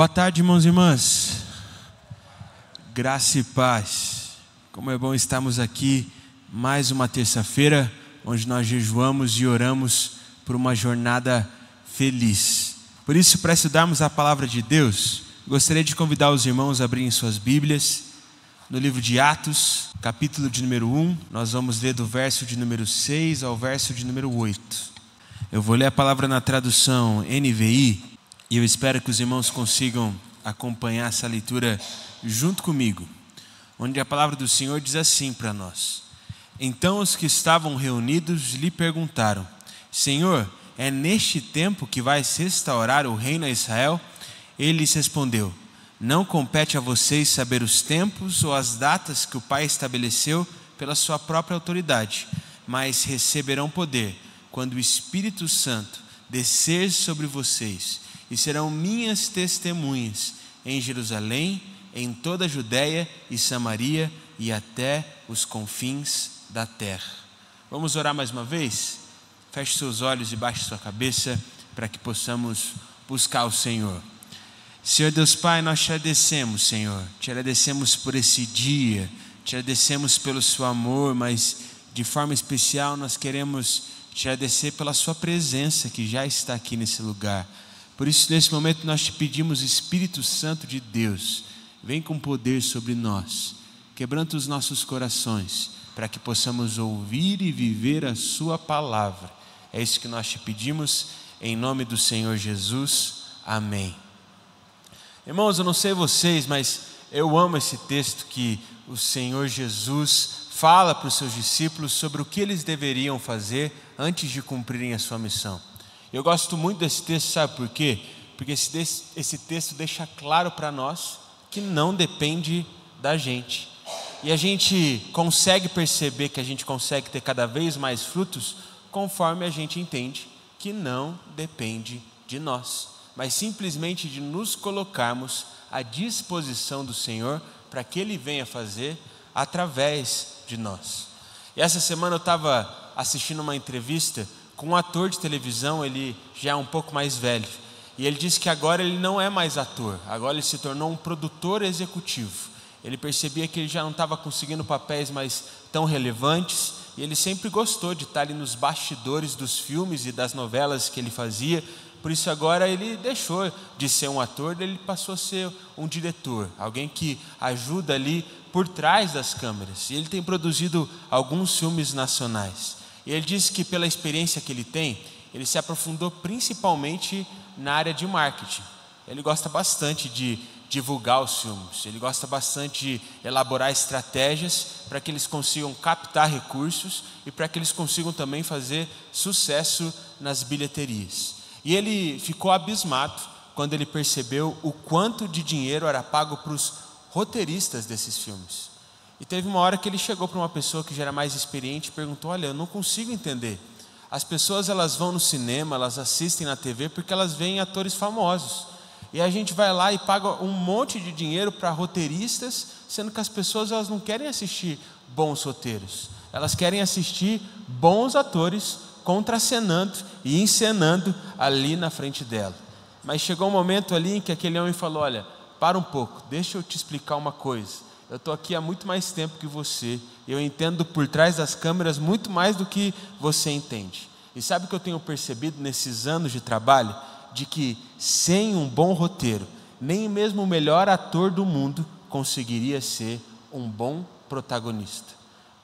Boa tarde, irmãos e irmãs. Graça e paz. Como é bom estarmos aqui mais uma terça-feira, onde nós jejuamos e oramos por uma jornada feliz. Por isso, para estudarmos a palavra de Deus, gostaria de convidar os irmãos a abrirem suas Bíblias no livro de Atos, capítulo de número 1. Nós vamos ler do verso de número 6 ao verso de número 8. Eu vou ler a palavra na tradução NVI e eu espero que os irmãos consigam acompanhar essa leitura junto comigo, onde a palavra do Senhor diz assim para nós: Então os que estavam reunidos lhe perguntaram: Senhor, é neste tempo que vai se restaurar o reino a Israel? Ele lhes respondeu: Não compete a vocês saber os tempos ou as datas que o Pai estabeleceu pela sua própria autoridade, mas receberão poder quando o Espírito Santo descer sobre vocês, e serão minhas testemunhas em Jerusalém, em toda a Judéia e Samaria e até os confins da terra. Vamos orar mais uma vez? Feche seus olhos e baixe sua cabeça para que possamos buscar o Senhor. Senhor Deus Pai, nós te agradecemos, Senhor. Te agradecemos por esse dia, te agradecemos pelo seu amor, mas de forma especial nós queremos te agradecer pela sua presença que já está aqui nesse lugar. Por isso, nesse momento nós te pedimos, Espírito Santo de Deus, vem com poder sobre nós, quebranta os nossos corações, para que possamos ouvir e viver a sua palavra. É isso que nós te pedimos, em nome do Senhor Jesus. Amém. Irmãos, eu não sei vocês, mas eu amo esse texto que o Senhor Jesus fala para os seus discípulos sobre o que eles deveriam fazer antes de cumprirem a sua missão. Eu gosto muito desse texto, sabe por quê? Porque esse texto deixa claro para nós que não depende da gente. E a gente consegue perceber que a gente consegue ter cada vez mais frutos conforme a gente entende que não depende de nós, mas simplesmente de nos colocarmos à disposição do Senhor para que Ele venha fazer através de nós. E essa semana eu estava assistindo uma entrevista com um ator de televisão, ele já é um pouco mais velho, e ele disse que agora ele não é mais ator, agora ele se tornou um produtor executivo. Ele percebia que ele já não estava conseguindo papéis mais tão relevantes, e ele sempre gostou de estar ali nos bastidores dos filmes e das novelas que ele fazia. Por isso agora ele deixou de ser um ator, ele passou a ser um diretor, alguém que ajuda ali por trás das câmeras. E ele tem produzido alguns filmes nacionais. E ele disse que pela experiência que ele tem, ele se aprofundou principalmente na área de marketing. Ele gosta bastante de divulgar os filmes, ele gosta bastante de elaborar estratégias para que eles consigam captar recursos e para que eles consigam também fazer sucesso nas bilheterias. E ele ficou abismado quando ele percebeu o quanto de dinheiro era pago para os roteiristas desses filmes. E teve uma hora que ele chegou para uma pessoa que já era mais experiente e perguntou: olha, eu não consigo entender. As pessoas elas vão no cinema, elas assistem na TV porque elas veem atores famosos. E a gente vai lá e paga um monte de dinheiro para roteiristas, sendo que as pessoas elas não querem assistir bons roteiros. Elas querem assistir bons atores contracenando e encenando ali na frente dela. Mas chegou um momento ali em que aquele homem falou: olha, para um pouco, deixa eu te explicar uma coisa. Eu estou aqui há muito mais tempo que você, eu entendo por trás das câmeras muito mais do que você entende. E sabe o que eu tenho percebido nesses anos de trabalho? De que sem um bom roteiro, nem mesmo o melhor ator do mundo conseguiria ser um bom protagonista.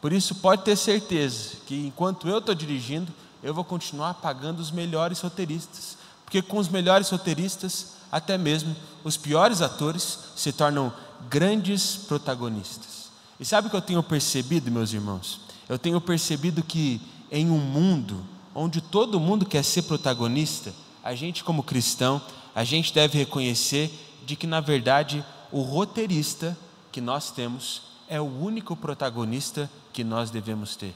Por isso pode ter certeza que enquanto eu estou dirigindo, eu vou continuar pagando os melhores roteiristas, porque com os melhores roteiristas, até mesmo os piores atores se tornam grandes protagonistas. E sabe o que eu tenho percebido, meus irmãos? Eu tenho percebido que em um mundo onde todo mundo quer ser protagonista, a gente como cristão, a gente deve reconhecer de que na verdade o roteirista que nós temos é o único protagonista que nós devemos ter.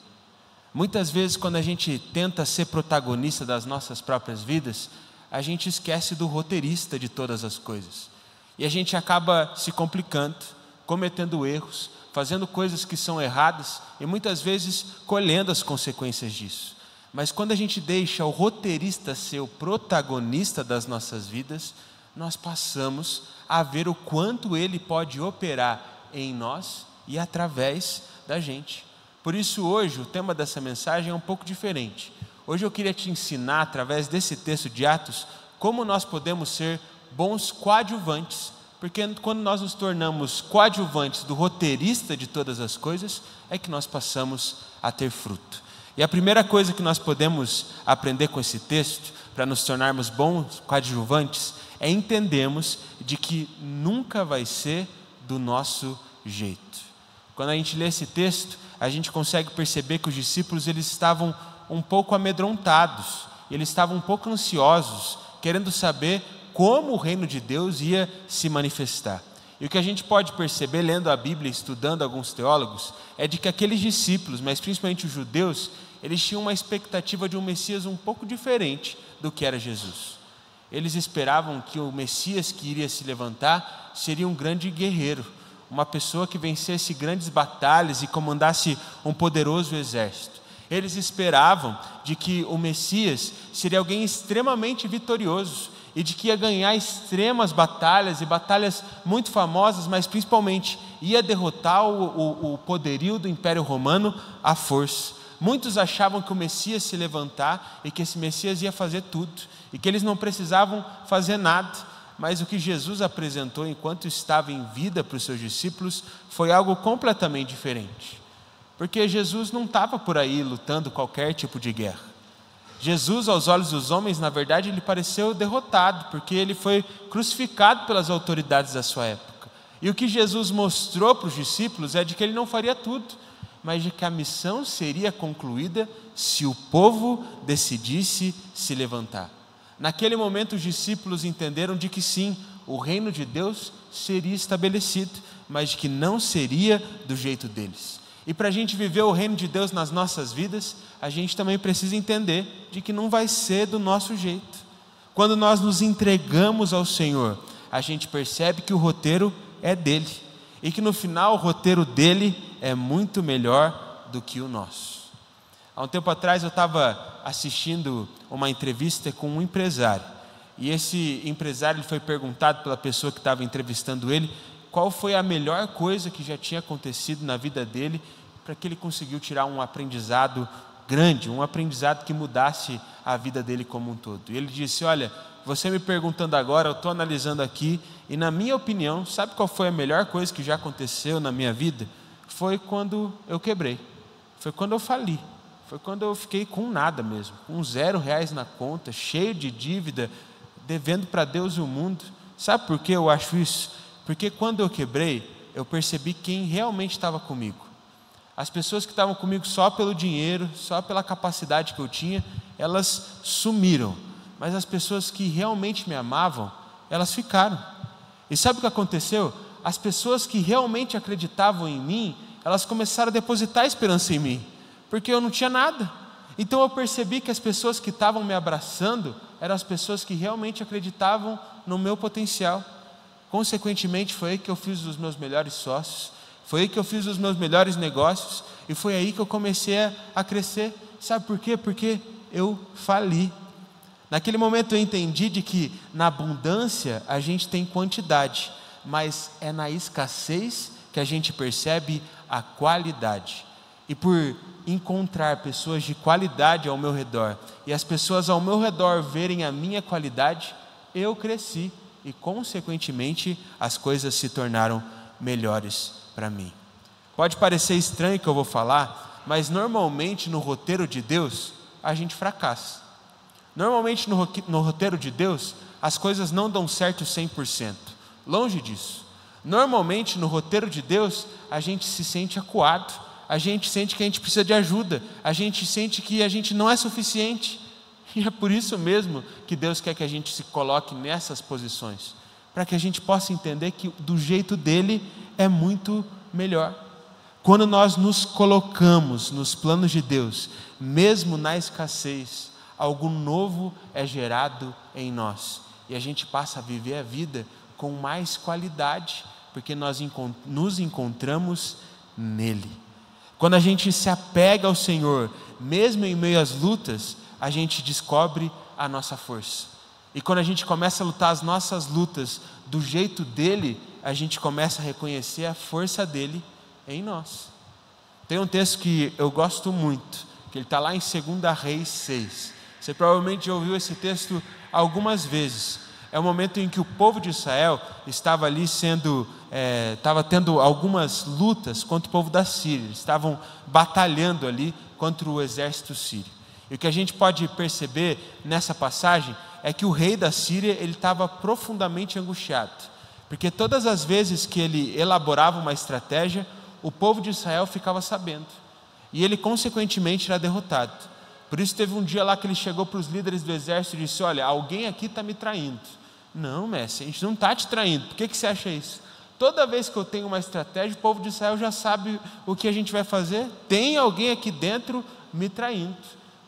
Muitas vezes quando a gente tenta ser protagonista das nossas próprias vidas, a gente esquece do roteirista de todas as coisas. E a gente acaba se complicando, cometendo erros, fazendo coisas que são erradas e muitas vezes colhendo as consequências disso. Mas quando a gente deixa o roteirista ser o protagonista das nossas vidas, nós passamos a ver o quanto Ele pode operar em nós e através da gente. Por isso hoje o tema dessa mensagem é um pouco diferente. Hoje eu queria te ensinar, através desse texto de Atos, como nós podemos ser bons coadjuvantes. Porque quando nós nos tornamos coadjuvantes do roteirista de todas as coisas, é que nós passamos a ter fruto. E a primeira coisa que nós podemos aprender com esse texto, para nos tornarmos bons coadjuvantes, é entendermos de que nunca vai ser do nosso jeito. Quando a gente lê esse texto, a gente consegue perceber que os discípulos eles estavam um pouco amedrontados, eles estavam um pouco ansiosos, querendo saber como o reino de Deus ia se manifestar. E o que a gente pode perceber, lendo a Bíblia, estudando alguns teólogos, é de que aqueles discípulos, mas principalmente os judeus, eles tinham uma expectativa de um Messias um pouco diferente do que era Jesus. Eles esperavam que o Messias que iria se levantar seria um grande guerreiro, uma pessoa que vencesse grandes batalhas e comandasse um poderoso exército. Eles esperavam de que o Messias seria alguém extremamente vitorioso e de que ia ganhar extremas batalhas e batalhas muito famosas, mas principalmente ia derrotar o poderio do Império Romano à força. Muitos achavam que o Messias se levantar e que esse Messias ia fazer tudo e que eles não precisavam fazer nada. Mas o que Jesus apresentou enquanto estava em vida para os seus discípulos foi algo completamente diferente. Porque Jesus não estava por aí lutando qualquer tipo de guerra. Jesus, aos olhos dos homens, na verdade, ele pareceu derrotado, porque ele foi crucificado pelas autoridades da sua época. E o que Jesus mostrou para os discípulos é de que ele não faria tudo, mas de que a missão seria concluída se o povo decidisse se levantar. Naquele momento os discípulos entenderam de que sim, o reino de Deus seria estabelecido, mas de que não seria do jeito deles. E para a gente viver o reino de Deus nas nossas vidas, a gente também precisa entender de que não vai ser do nosso jeito. Quando nós nos entregamos ao Senhor, a gente percebe que o roteiro é dele e que no final o roteiro dele é muito melhor do que o nosso. Há um tempo atrás eu estava assistindo uma entrevista com um empresário e esse empresário ele foi perguntado pela pessoa que estava entrevistando ele qual foi a melhor coisa que já tinha acontecido na vida dele para que ele conseguiu tirar um aprendizado grande, um aprendizado que mudasse a vida dele como um todo. E ele disse, olha, você me perguntando agora, eu estou analisando aqui e na minha opinião, sabe qual foi a melhor coisa que já aconteceu na minha vida? Foi quando eu quebrei, foi quando eu fali, foi quando eu fiquei com nada mesmo, com R$0 na conta, cheio de dívida, devendo para Deus e o mundo. Sabe por que eu acho isso? Porque quando eu quebrei, eu percebi quem realmente estava comigo. As pessoas que estavam comigo só pelo dinheiro, só pela capacidade que eu tinha, elas sumiram. Mas as pessoas que realmente me amavam, elas ficaram. E sabe o que aconteceu? As pessoas que realmente acreditavam em mim, elas começaram a depositar esperança em mim, porque eu não tinha nada. Então eu percebi que as pessoas que estavam me abraçando, eram as pessoas que realmente acreditavam no meu potencial. Consequentemente, foi aí que eu fiz os meus melhores sócios, foi aí que eu fiz os meus melhores negócios, e foi aí que eu comecei a crescer. Sabe por quê? Porque eu fali. Naquele momento eu entendi de que na abundância a gente tem quantidade, mas é na escassez que a gente percebe a qualidade. E por encontrar pessoas de qualidade ao meu redor, e as pessoas ao meu redor verem a minha qualidade, eu cresci. E consequentemente as coisas se tornaram melhores para mim. Pode parecer estranho o que eu vou falar, mas normalmente no roteiro de Deus a gente fracassa. Normalmente no roteiro de Deus as coisas não dão certo 100%, longe disso. Normalmente no roteiro de Deus a gente se sente acuado, a gente sente que a gente precisa de ajuda, a gente sente que a gente não é suficiente. E é por isso mesmo que Deus quer que a gente se coloque nessas posições, para que a gente possa entender que do jeito dele é muito melhor. Quando nós nos colocamos nos planos de Deus, mesmo na escassez, algo novo é gerado em nós, e a gente passa a viver a vida com mais qualidade, porque nós nos encontramos nele. Quando a gente se apega ao Senhor, mesmo em meio às lutas, a gente descobre a nossa força. E quando a gente começa a lutar as nossas lutas do jeito dele, a gente começa a reconhecer a força dele em nós. Tem um texto que eu gosto muito, que ele está lá em 2 Reis 6. Você provavelmente já ouviu esse texto algumas vezes. É o momento em que o povo de Israel estava ali estava tendo algumas lutas contra o povo da Síria. Eles estavam batalhando ali contra o exército sírio. E o que a gente pode perceber nessa passagem é que o rei da Síria ele estava profundamente angustiado, porque todas as vezes que ele elaborava uma estratégia, o povo de Israel ficava sabendo, e ele consequentemente era derrotado. Por isso teve um dia lá que ele chegou para os líderes do exército e disse: olha, alguém aqui está me traindo. Não, mestre, a gente não está te traindo. Por que você acha isso? Toda vez que eu tenho uma estratégia, o povo de Israel já sabe o que a gente vai fazer. Tem alguém aqui dentro me traindo.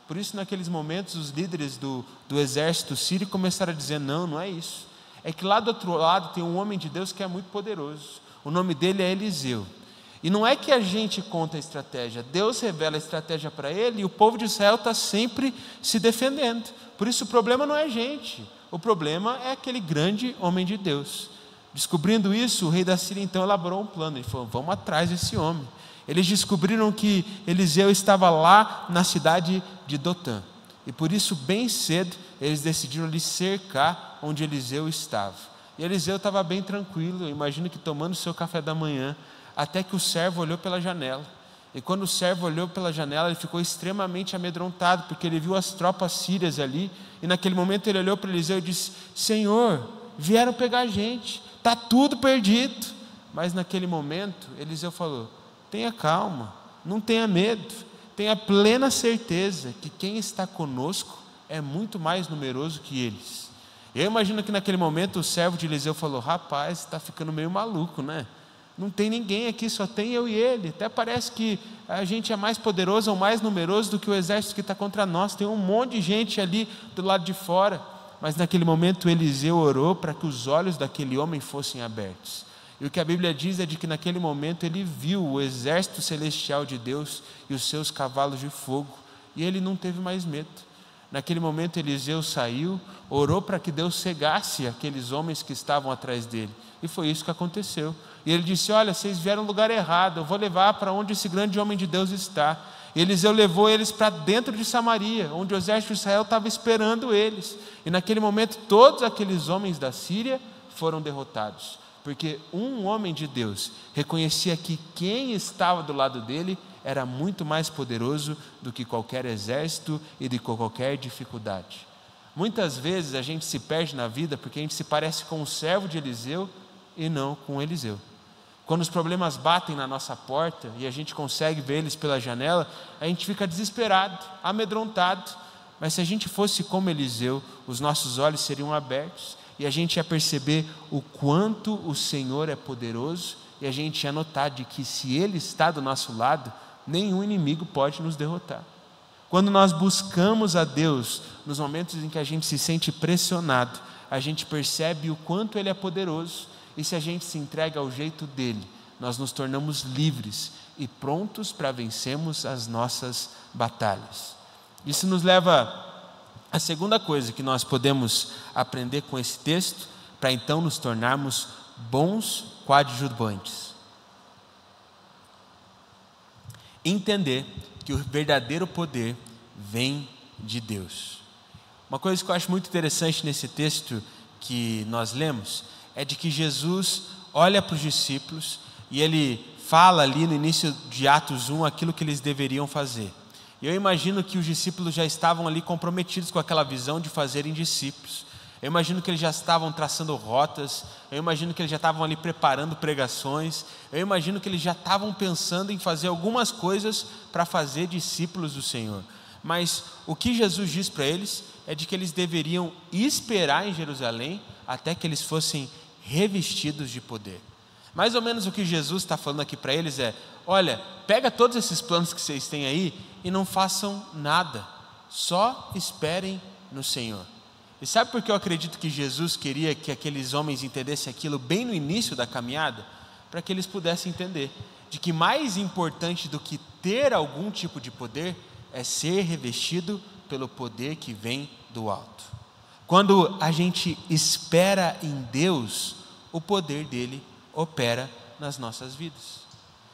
Por isso, naqueles momentos, os líderes do exército sírio começaram a dizer: não é isso. É que lá do outro lado tem um homem de Deus que é muito poderoso. O nome dele é Eliseu. E não é que a gente conta a estratégia, Deus revela a estratégia para ele, e o povo de Israel está sempre se defendendo. Por isso o problema não é a gente, o problema é aquele grande homem de Deus. Descobrindo isso, o rei da Síria então elaborou um plano. Ele falou: vamos atrás desse homem. Eles descobriram que Eliseu estava lá na cidade de Dotã, e por isso bem cedo eles decidiram ali cercar onde Eliseu estava. E Eliseu estava bem tranquilo, eu imagino que tomando seu café da manhã, até que o servo olhou pela janela. E quando o servo olhou pela janela, ele ficou extremamente amedrontado, porque ele viu as tropas sírias ali, e naquele momento ele olhou para Eliseu e disse: Senhor, vieram pegar a gente, está tudo perdido. Mas naquele momento Eliseu falou: tenha calma, não tenha medo, tenha plena certeza que quem está conosco é muito mais numeroso que eles. Eu imagino que naquele momento o servo de Eliseu falou: rapaz, está ficando meio maluco, né? Não tem ninguém aqui, só tem eu e ele. Até parece que a gente é mais poderoso ou mais numeroso do que o exército que está contra nós. Tem um monte de gente ali do lado de fora. Mas naquele momento Eliseu orou para que os olhos daquele homem fossem abertos. E o que a Bíblia diz é de que naquele momento ele viu o exército celestial de Deus e os seus cavalos de fogo, e ele não teve mais medo. Naquele momento Eliseu saiu, orou para que Deus cegasse aqueles homens que estavam atrás dele, e foi isso que aconteceu. E ele disse: olha, vocês vieram no lugar errado, eu vou levar para onde esse grande homem de Deus está. E Eliseu levou eles para dentro de Samaria, onde o exército de Israel estava esperando eles, e naquele momento todos aqueles homens da Síria foram derrotados, porque um homem de Deus reconhecia que quem estava do lado dele era muito mais poderoso do que qualquer exército e de qualquer dificuldade. Muitas vezes a gente se perde na vida porque a gente se parece com o servo de Eliseu e não com Eliseu. Quando os problemas batem na nossa porta e a gente consegue ver eles pela janela, a gente fica desesperado, amedrontado. Mas se a gente fosse como Eliseu, os nossos olhos seriam abertos e a gente ia perceber o quanto o Senhor é poderoso, e a gente ia notar de que se Ele está do nosso lado, nenhum inimigo pode nos derrotar. Quando nós buscamos a Deus nos momentos em que a gente se sente pressionado, a gente percebe o quanto Ele é poderoso, e se a gente se entrega ao jeito dEle, nós nos tornamos livres e prontos para vencermos as nossas batalhas. Isso nos leva à segunda coisa que nós podemos aprender com esse texto, para então nos tornarmos bons coadjuvantes. Entender que o verdadeiro poder vem de Deus. Uma coisa que eu acho muito interessante nesse texto que nós lemos é de que Jesus olha para os discípulos e ele fala ali no início de Atos 1 aquilo que eles deveriam fazer. E eu imagino que os discípulos já estavam ali comprometidos com aquela visão de fazerem discípulos. Eu imagino que eles já estavam traçando rotas, eu imagino que eles já estavam ali preparando pregações, eu imagino que eles já estavam pensando em fazer algumas coisas para fazer discípulos do Senhor. Mas o que Jesus diz para eles é de que eles deveriam esperar em Jerusalém até que eles fossem revestidos de poder. Mais ou menos o que Jesus está falando aqui para eles é: olha, pega todos esses planos que vocês têm aí e não façam nada, só esperem no Senhor. E sabe por que eu acredito que Jesus queria que aqueles homens entendessem aquilo bem no início da caminhada? Para que eles pudessem entender de que mais importante do que ter algum tipo de poder é ser revestido pelo poder que vem do alto. quando a gente espera em Deus, o poder dele opera nas nossas vidas.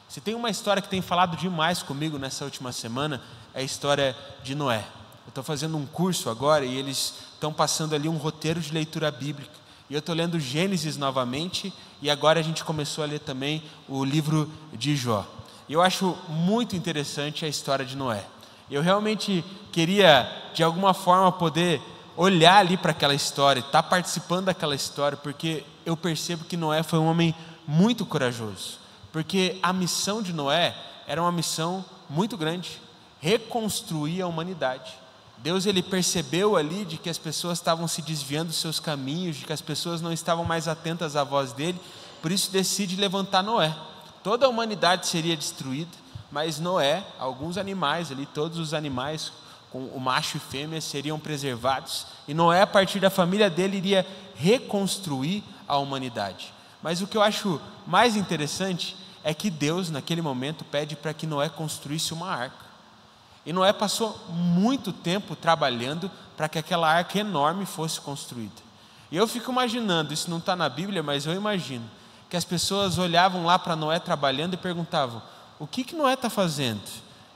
Se tem uma história que tem falado demais comigo nessa última semana, é a história de Noé. Eu estou fazendo um curso agora e eles estão passando ali um roteiro de leitura bíblica. E eu estou lendo Gênesis novamente e agora a gente começou a ler também o livro de Jó. E eu acho muito interessante a história de Noé. Eu realmente queria, de alguma forma, poder olhar ali para aquela história, estar participando daquela história, porque eu percebo que Noé foi um homem muito corajoso. Porque a missão de Noé era uma missão muito grande, reconstruir a humanidade. Deus, ele percebeu ali de que as pessoas estavam se desviando dos seus caminhos, de que as pessoas não estavam mais atentas à voz dele, por isso decide levantar Noé. Toda a humanidade seria destruída, mas Noé, alguns animais ali, todos os animais, com o macho e fêmea, seriam preservados, e Noé, a partir da família dele, iria reconstruir a humanidade. Mas o que eu acho mais interessante é que Deus, naquele momento, pede para que Noé construísse uma arca. E Noé passou muito tempo trabalhando para que aquela arca enorme fosse construída. E eu fico imaginando, isso não está na Bíblia, mas eu imagino, que as pessoas olhavam lá para Noé trabalhando e perguntavam: o que Noé está fazendo?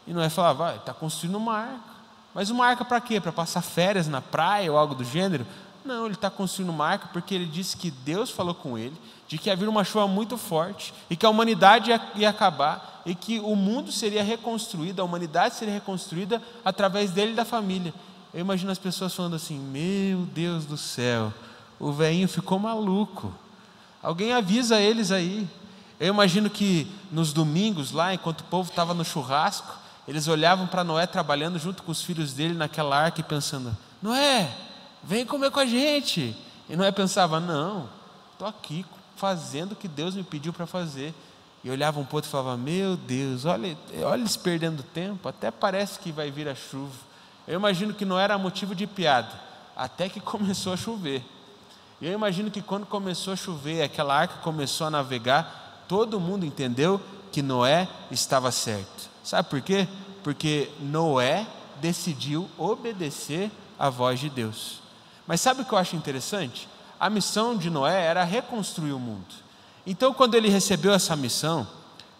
E Noé falava: ele está construindo uma arca. Mas uma arca para quê? Para passar férias na praia ou algo do gênero? Não, ele está construindo uma arca porque ele disse que Deus falou com ele, de que ia vir uma chuva muito forte, e que a humanidade ia acabar, e que o mundo seria reconstruído, a humanidade seria reconstruída através dele e da família. Eu imagino as pessoas falando assim: meu Deus do céu, o velhinho ficou maluco, alguém avisa eles aí. Eu imagino que nos domingos lá, enquanto o povo estava no churrasco, eles olhavam para Noé trabalhando junto com os filhos dele naquela arca e pensando: Noé, vem comer com a gente. E Noé pensava: não, estou aqui fazendo o que Deus me pediu para fazer. E olhavam para o outro e falavam: meu Deus, olha eles perdendo tempo, até parece que vai vir a chuva. Eu imagino que não era motivo de piada, até que começou a chover. E eu imagino que quando começou a chover, aquela arca começou a navegar, todo mundo entendeu que Noé estava certo. Sabe por quê? Porque Noé decidiu obedecer à voz de Deus. Mas sabe o que eu acho interessante? A missão de Noé era reconstruir o mundo. Então, quando ele recebeu essa missão,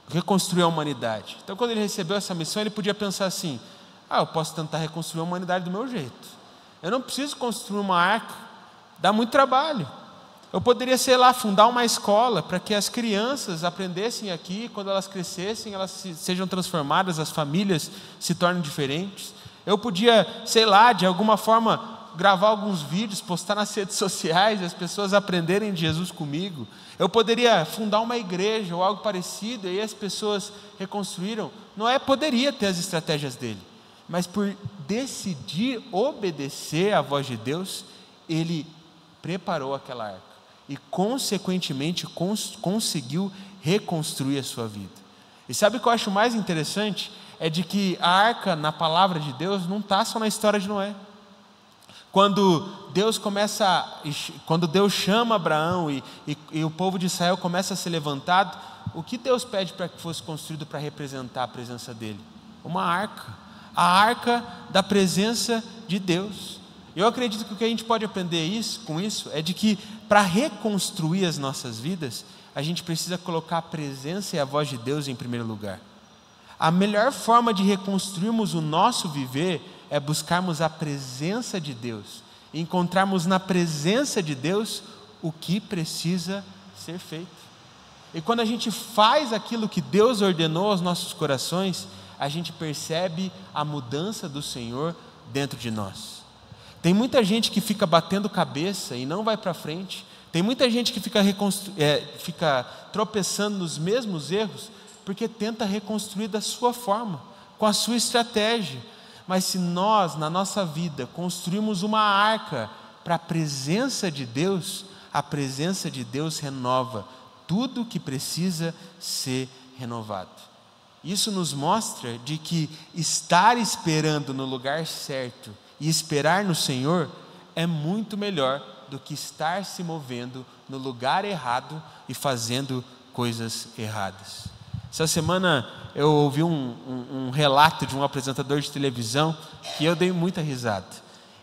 reconstruir a humanidade. Então, quando ele recebeu essa missão, ele podia pensar assim: eu posso tentar reconstruir a humanidade do meu jeito. Eu não preciso construir uma arca, dá muito trabalho. Eu poderia, sei lá, fundar uma escola para que as crianças aprendessem aqui, quando elas crescessem, elas sejam transformadas, as famílias se tornem diferentes. Eu podia, sei lá, de alguma forma, gravar alguns vídeos, postar nas redes sociais, as pessoas aprenderem de Jesus comigo. Eu poderia fundar uma igreja ou algo parecido, e aí as pessoas reconstruíram. Noé poderia ter as estratégias dele, mas por decidir obedecer à voz de Deus, ele preparou aquela arca e consequentemente conseguiu reconstruir a sua vida. E sabe o que eu acho mais interessante? É de que a arca, na palavra de Deus, não está só na história de Noé. Quando Deus chama Abraão e o povo de Israel começa a ser levantado, o que Deus pede para que fosse construído para representar a presença dele? Uma arca, a arca da presença de Deus. Eu acredito que o que a gente pode aprender com isso é de que para reconstruir as nossas vidas, a gente precisa colocar a presença e a voz de Deus em primeiro lugar. A melhor forma de reconstruirmos o nosso viver é buscarmos a presença de Deus, encontrarmos na presença de Deus o que precisa ser feito. E quando a gente faz aquilo que Deus ordenou aos nossos corações, a gente percebe a mudança do Senhor dentro de nós. Tem muita gente que fica batendo cabeça e não vai para frente. Tem muita gente que fica tropeçando nos mesmos erros porque tenta reconstruir da sua forma, com a sua estratégia. Mas se nós, na nossa vida, construímos uma arca para a presença de Deus, a presença de Deus renova tudo que precisa ser renovado. Isso nos mostra de que estar esperando no lugar certo e esperar no Senhor é muito melhor do que estar se movendo no lugar errado e fazendo coisas erradas. Essa semana eu ouvi um relato de um apresentador de televisão que eu dei muita risada.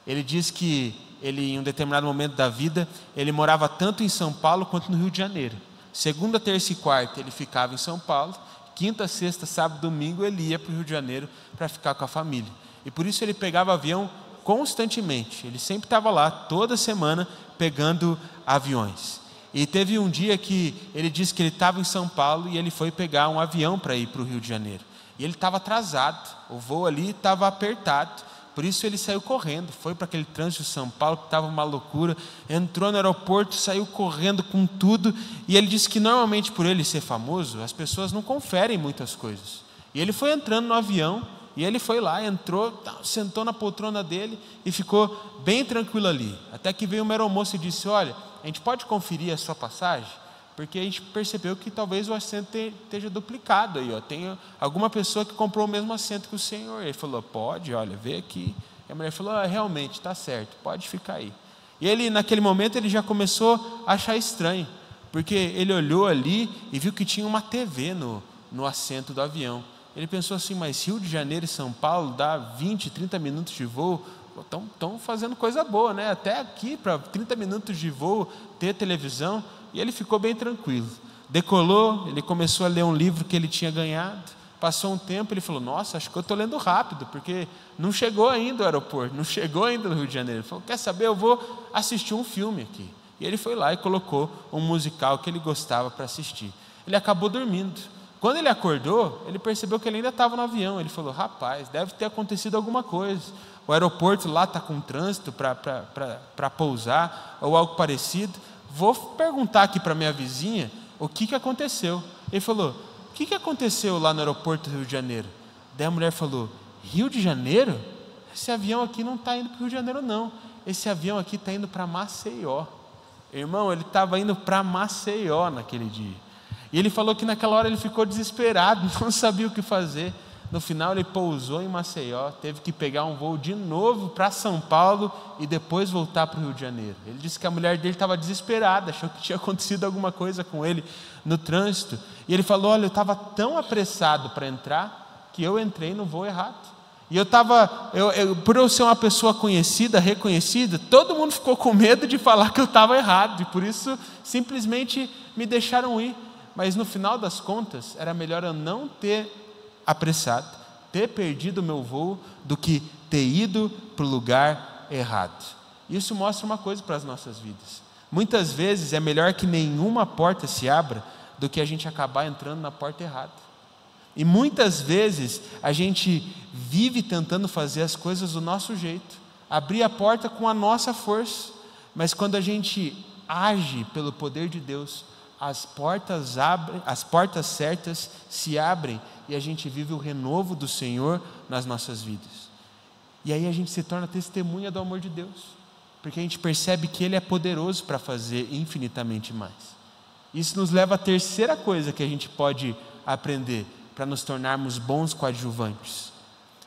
Ele diz que ele, em um determinado momento da vida, ele morava tanto em São Paulo quanto no Rio de Janeiro. Segunda, terça e quarta ele ficava em São Paulo, quinta, sexta, sábado, domingo ele ia para o Rio de Janeiro para ficar com a família. E por isso ele pegava avião constantemente, ele sempre estava lá, toda semana, pegando aviões. E teve um dia que ele disse que ele estava em São Paulo e ele foi pegar um avião para ir para o Rio de Janeiro. E ele estava atrasado, o voo ali estava apertado, por isso ele saiu correndo, foi para aquele trânsito de São Paulo que estava uma loucura, entrou no aeroporto, saiu correndo com tudo, e ele disse que normalmente por ele ser famoso, as pessoas não conferem muitas coisas. E ele foi entrando no avião, e ele foi lá, entrou, sentou na poltrona dele e ficou bem tranquilo ali. Até que veio uma aeromoça e disse: olha, a gente pode conferir a sua passagem? Porque a gente percebeu que talvez o assento esteja duplicado aí, ó. Tem alguma pessoa que comprou o mesmo assento que o senhor. Ele falou: pode, olha, vê aqui. E a mulher falou: realmente, está certo, pode ficar aí. E ele, naquele momento, ele já começou a achar estranho, porque ele olhou ali e viu que tinha uma TV no assento do avião. Ele pensou assim: mas Rio de Janeiro e São Paulo dá 20, 30 minutos de voo, estão fazendo coisa boa, né? Até aqui, para 30 minutos de voo, ter televisão. E ele ficou bem tranquilo. Decolou, ele começou a ler um livro que ele tinha ganhado. Passou um tempo, ele falou: nossa, acho que eu estou lendo rápido, porque não chegou ainda o aeroporto, não chegou ainda no Rio de Janeiro. Ele falou: quer saber, eu vou assistir um filme aqui. E ele foi lá e colocou um musical que ele gostava para assistir. Ele acabou dormindo. Quando ele acordou, ele percebeu que ele ainda estava no avião. Ele falou: rapaz, deve ter acontecido alguma coisa. O aeroporto lá está com trânsito para pousar, ou algo parecido. Vou perguntar aqui para minha vizinha o que aconteceu. Ele falou: o que aconteceu lá no aeroporto do Rio de Janeiro? Daí a mulher falou: Rio de Janeiro? Esse avião aqui não está indo para o Rio de Janeiro, não. Esse avião aqui está indo para Maceió. Irmão, ele estava indo para Maceió naquele dia. E ele falou que naquela hora ele ficou desesperado, não sabia o que fazer. No final ele pousou em Maceió, teve que pegar um voo de novo para São Paulo e depois voltar para o Rio de Janeiro. Ele disse que a mulher dele estava desesperada, achou que tinha acontecido alguma coisa com ele no trânsito. E ele falou: olha, eu estava tão apressado para entrar que eu entrei no voo errado. E por eu ser uma pessoa conhecida, reconhecida, todo mundo ficou com medo de falar que eu estava errado. E por isso simplesmente me deixaram ir. Mas no final das contas, era melhor eu não ter apressado, ter perdido o meu voo, do que ter ido para o lugar errado. Isso mostra uma coisa para as nossas vidas. Muitas vezes é melhor que nenhuma porta se abra do que a gente acabar entrando na porta errada. E muitas vezes a gente vive tentando fazer as coisas do nosso jeito, abrir a porta com a nossa força, mas quando a gente age pelo poder de Deus, as portas certas se abrem e a gente vive o renovo do Senhor nas nossas vidas. E aí a gente se torna testemunha do amor de Deus, porque a gente percebe que Ele é poderoso para fazer infinitamente mais. Isso nos leva à terceira coisa que a gente pode aprender para nos tornarmos bons coadjuvantes: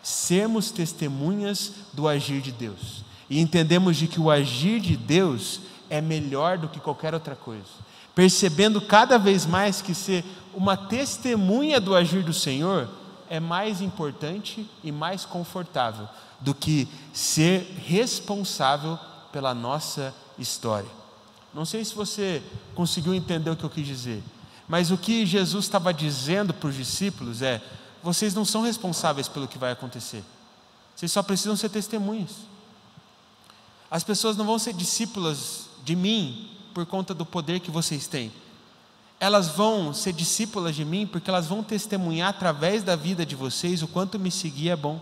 sermos testemunhas do agir de Deus. E entendemos de que o agir de Deus é melhor do que qualquer outra coisa. Percebendo cada vez mais que ser uma testemunha do agir do Senhor é mais importante e mais confortável do que ser responsável pela nossa história. Não sei se você conseguiu entender o que eu quis dizer, mas o que Jesus estava dizendo para os discípulos é: vocês não são responsáveis pelo que vai acontecer, vocês só precisam ser testemunhas. As pessoas não vão ser discípulas de mim por conta do poder que vocês têm. Elas vão ser discípulas de mim porque elas vão testemunhar através da vida de vocês o quanto me seguir é bom.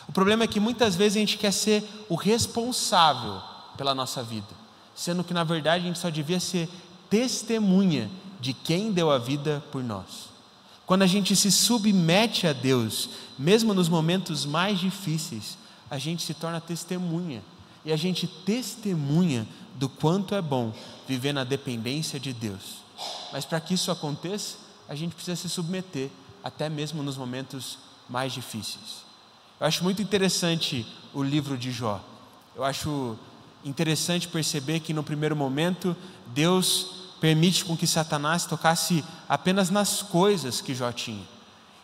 O problema é que muitas vezes a gente quer ser o responsável pela nossa vida, sendo que na verdade a gente só devia ser testemunha de quem deu a vida por nós. Quando a gente se submete a Deus, mesmo nos momentos mais difíceis, a gente se torna testemunha. E a gente testemunha do quanto é bom viver na dependência de Deus. Mas para que isso aconteça, a gente precisa se submeter, até mesmo nos momentos mais difíceis. Eu acho muito interessante o livro de Jó. Eu acho interessante perceber que no primeiro momento, Deus permite com que Satanás tocasse apenas nas coisas que Jó tinha.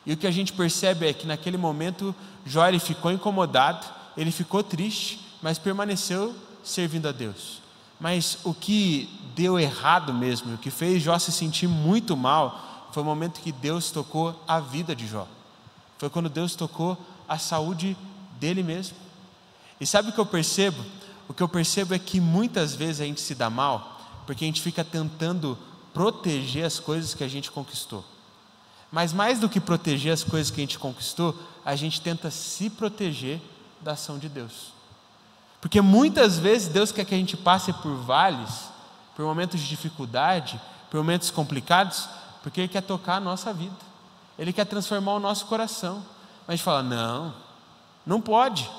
E o que a gente percebe é que naquele momento, Jó ele ficou incomodado, ele ficou triste, mas permaneceu servindo a Deus. Mas o que deu errado mesmo, o que fez Jó se sentir muito mal, foi o momento que Deus tocou a vida de Jó. Foi quando Deus tocou a saúde dele mesmo. E sabe o que eu percebo? O que eu percebo é que muitas vezes a gente se dá mal, porque a gente fica tentando proteger as coisas que a gente conquistou. Mas mais do que proteger as coisas que a gente conquistou, a gente tenta se proteger da ação de Deus. Porque muitas vezes Deus quer que a gente passe por vales, por momentos de dificuldade, por momentos complicados, porque Ele quer tocar a nossa vida. Ele quer transformar o nosso coração. Mas a gente fala, não pode,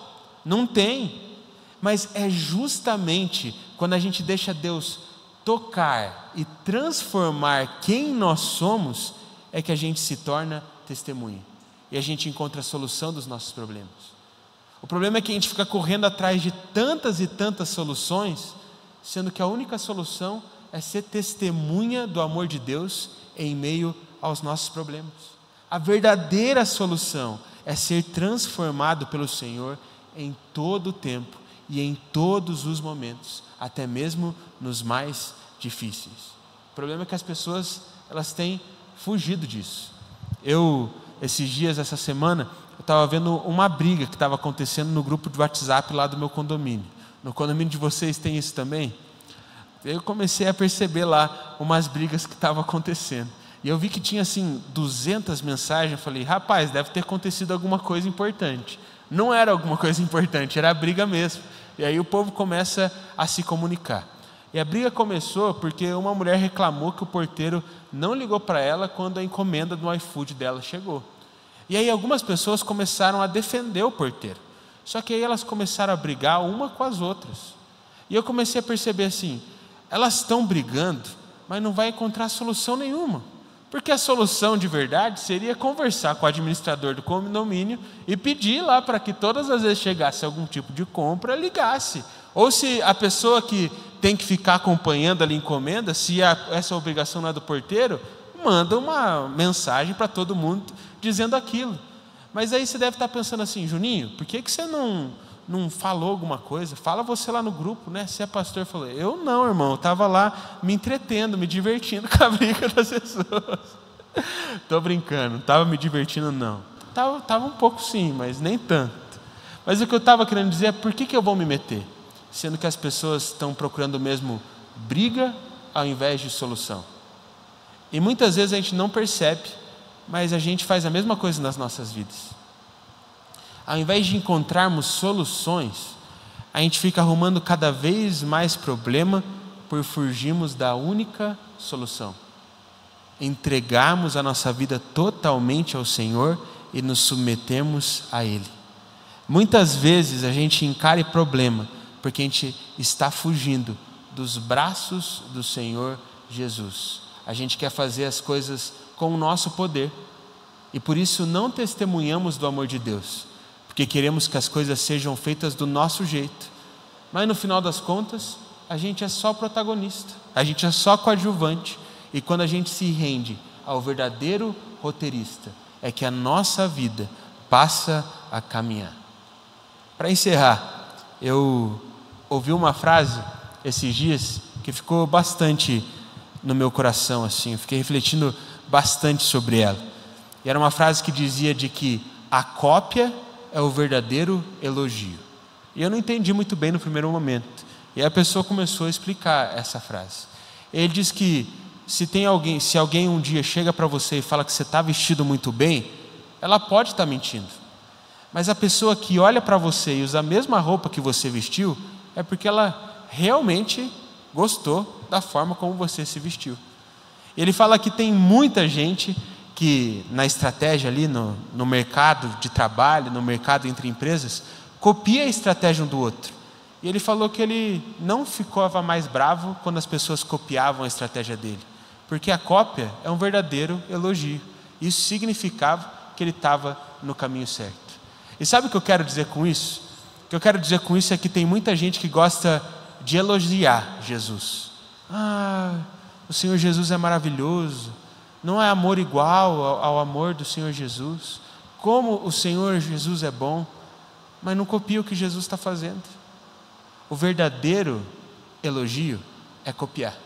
não tem. Mas é justamente quando a gente deixa Deus tocar e transformar quem nós somos, é que a gente se torna testemunha. E a gente encontra a solução dos nossos problemas. O problema é que a gente fica correndo atrás de tantas e tantas soluções, sendo que a única solução é ser testemunha do amor de Deus em meio aos nossos problemas. A verdadeira solução é ser transformado pelo Senhor em todo o tempo e em todos os momentos, até mesmo nos mais difíceis. O problema é que as pessoas, elas têm fugido disso. Esses dias, essa semana, eu estava vendo uma briga que estava acontecendo no grupo de WhatsApp lá do meu condomínio. No condomínio de vocês tem isso também? Eu comecei a perceber lá umas brigas que estavam acontecendo. E eu vi que tinha assim 200 mensagens. Eu falei, rapaz, deve ter acontecido alguma coisa importante. Não era alguma coisa importante, era a briga mesmo. E aí o povo começa a se comunicar. E a briga começou porque uma mulher reclamou que o porteiro não ligou para ela quando a encomenda do iFood dela chegou. E aí algumas pessoas começaram a defender o porteiro. Só que aí elas começaram a brigar uma com as outras. E eu comecei a perceber assim, elas estão brigando, mas não vai encontrar solução nenhuma. Porque a solução de verdade seria conversar com o administrador do condomínio e pedir lá para que todas as vezes chegasse algum tipo de compra, ligasse. Ou se a pessoa que tem que ficar acompanhando ali a encomenda, se essa obrigação não é do porteiro, manda uma mensagem para todo mundo dizendo aquilo. Mas aí você deve estar pensando assim, Juninho, por que você não falou alguma coisa? Fala você lá no grupo, né? Se é pastor, falou, eu não, irmão, eu estava lá me entretendo, me divertindo com a briga das pessoas. Estou brincando, não estava me divertindo não. Estava um pouco sim, mas nem tanto. Mas o que eu estava querendo dizer é, por que eu vou me meter? Sendo que as pessoas estão procurando mesmo briga ao invés de solução. E muitas vezes a gente não percebe, mas a gente faz a mesma coisa nas nossas vidas. Ao invés de encontrarmos soluções, a gente fica arrumando cada vez mais problema por fugirmos da única solução. Entregarmos a nossa vida totalmente ao Senhor e nos submetermos a Ele. Muitas vezes a gente encara problema porque a gente está fugindo dos braços do Senhor Jesus. A gente quer fazer as coisas com o nosso poder e por isso não testemunhamos do amor de Deus, porque queremos que as coisas sejam feitas do nosso jeito. Mas no final das contas, a gente é só protagonista, a gente é só coadjuvante. E quando a gente se rende ao verdadeiro roteirista, é que a nossa vida passa a caminhar. Para encerrar, eu ouvi uma frase esses dias que ficou bastante no meu coração, assim, eu fiquei refletindo bastante sobre ela. E era uma frase que dizia de que a cópia é o verdadeiro elogio. E eu não entendi muito bem no primeiro momento. E a pessoa começou a explicar essa frase. Ele diz que se alguém um dia chega para você e fala que você está vestido muito bem, ela pode estar mentindo. Mas a pessoa que olha para você e usa a mesma roupa que você vestiu, é porque ela realmente gostou da forma como você se vestiu. Ele fala que tem muita gente que na estratégia ali no mercado de trabalho, no mercado entre empresas, copia a estratégia um do outro. E ele falou que ele não ficava mais bravo quando as pessoas copiavam a estratégia dele, porque a cópia é um verdadeiro elogio. Isso significava que ele estava no caminho certo. E sabe o que eu quero dizer com isso? O que eu quero dizer com isso é que tem muita gente que gosta de elogiar Jesus. O Senhor Jesus é maravilhoso. Não é amor igual ao amor do Senhor Jesus. Como o Senhor Jesus é bom, mas não copia o que Jesus está fazendo. O verdadeiro elogio é copiar.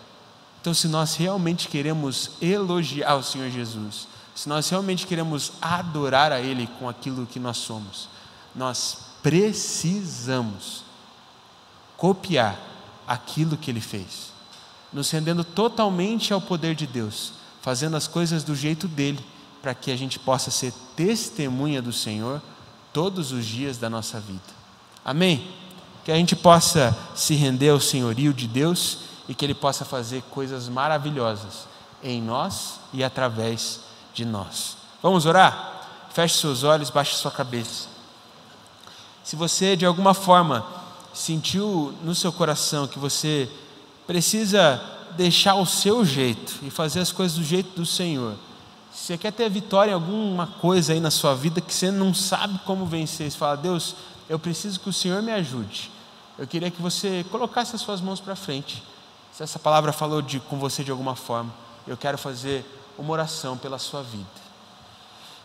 Então, se nós realmente queremos elogiar o Senhor Jesus, se nós realmente queremos adorar a Ele com aquilo que nós somos, nós precisamos copiar aquilo que Ele fez, nos rendendo totalmente ao poder de Deus, fazendo as coisas do jeito dEle, para que a gente possa ser testemunha do Senhor todos os dias da nossa vida. Amém? Que a gente possa se render ao senhorio de Deus e que Ele possa fazer coisas maravilhosas em nós e através de nós. Vamos orar? Feche seus olhos, baixe sua cabeça. Se você de alguma forma sentiu no seu coração que você precisa deixar o seu jeito e fazer as coisas do jeito do Senhor, se você quer ter vitória em alguma coisa aí na sua vida que você não sabe como vencer, você fala: Deus, eu preciso que o Senhor me ajude. Eu queria que você colocasse as suas mãos para frente. Se essa palavra falou com você de alguma forma, eu quero fazer uma oração pela sua vida.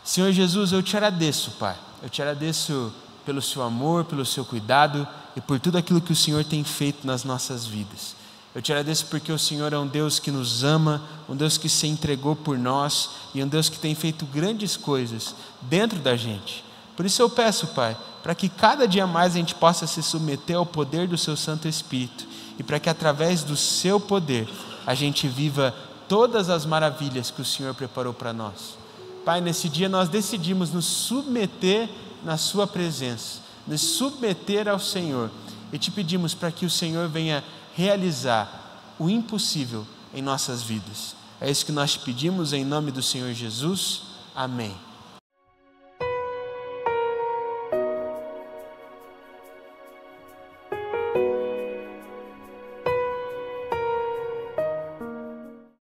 Senhor Jesus, eu te agradeço, Pai. Eu te agradeço pelo seu amor, pelo seu cuidado e por tudo aquilo que o Senhor tem feito nas nossas vidas. Eu te agradeço porque o Senhor é um Deus que nos ama, um Deus que se entregou por nós e um Deus que tem feito grandes coisas dentro da gente. Por isso eu peço, Pai, para que cada dia mais a gente possa se submeter ao poder do seu Santo Espírito e para que através do seu poder a gente viva todas as maravilhas que o Senhor preparou para nós. Pai, nesse dia nós decidimos nos submeter na sua presença, nos submeter ao Senhor e te pedimos para que o Senhor venha realizar o impossível em nossas vidas. É isso que nós te pedimos em nome do Senhor Jesus. Amém.